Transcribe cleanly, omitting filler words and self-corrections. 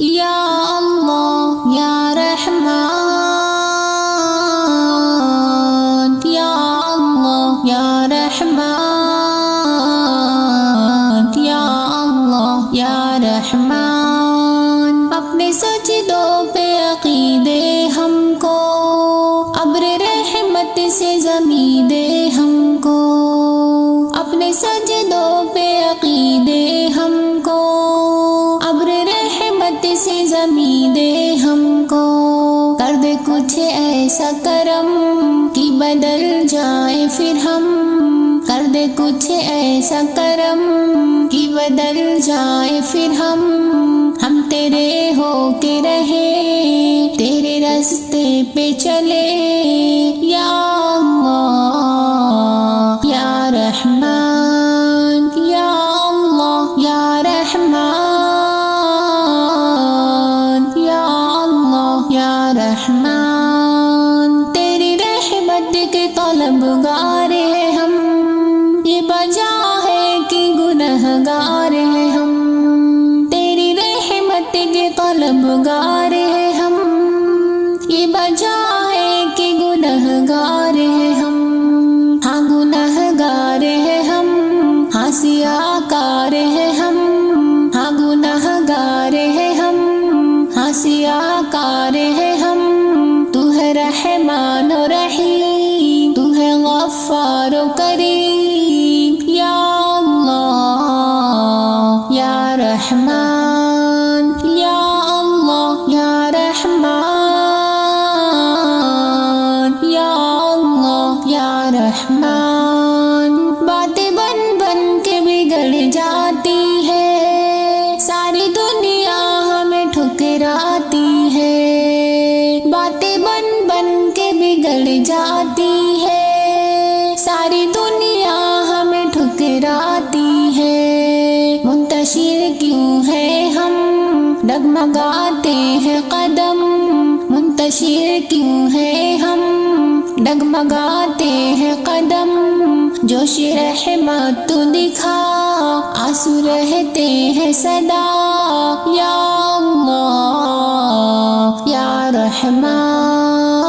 یا اللہ یا رحمان، یا اللہ یا رحمان، یا اللہ یا رحمان۔ اپنے سجدوں پہ عقیدے ہم کو، ابر رحمت سے زمیں دے ہم کو۔ اپنے سجدوں پہ عقیدے ہم کو، ابر رحمت سے زمیں دے ہم کو۔ کر دے کچھ ایسا کرم کہ بدل جائے پھر ہم، کر دے کچھ ایسا کرم کہ بدل جائے پھر ہم تیرے ہو کے رہے، تیرے راستے پہ چلے۔ یا اللہ یا رحمان، یا اللہ یا رحمان، یا اللہ یا رحمان۔ تیری رحمت کے طلبگار ہیں ہم، یہ وجہ ہے کہ گنہگار ہیں ہم۔ تیری رحمت کے طلبگار ہیں ہم، یہ وجہ ہے کہ گنہگار ہیں ہم۔ ہاں گنہگار ہیں ہم، ہاں سیاہکار ہیں ہم۔ ہاں گنہگار ہیں ہم، ہاں سیاہکار ہیں ہم۔ تو ہے رحمان و رحیم، تو ہے غفار و کریم۔ یا اللہ یا رحمان، یا اللہ یا رحمان، یا اللہ یا رحمان۔ باتیں بن بن کے بگڑ جاتی ہے، ساری دنیا ہمیں ٹھکراتی ہے۔ باتیں بن بن کے بگڑ جاتی ہے، ساری دنیا ہمیں ٹھکراتی ہے۔ منتشر کیوں ہے ہم، ڈگمگاتے ہیں قدم۔ منتشر کیوں ہے ہم، ڈگمگاتے ہیں قدم۔ جوش رحمت تو دکھا، آنسو رہتے ہیں صدا۔ یا اللہ یا رحمان۔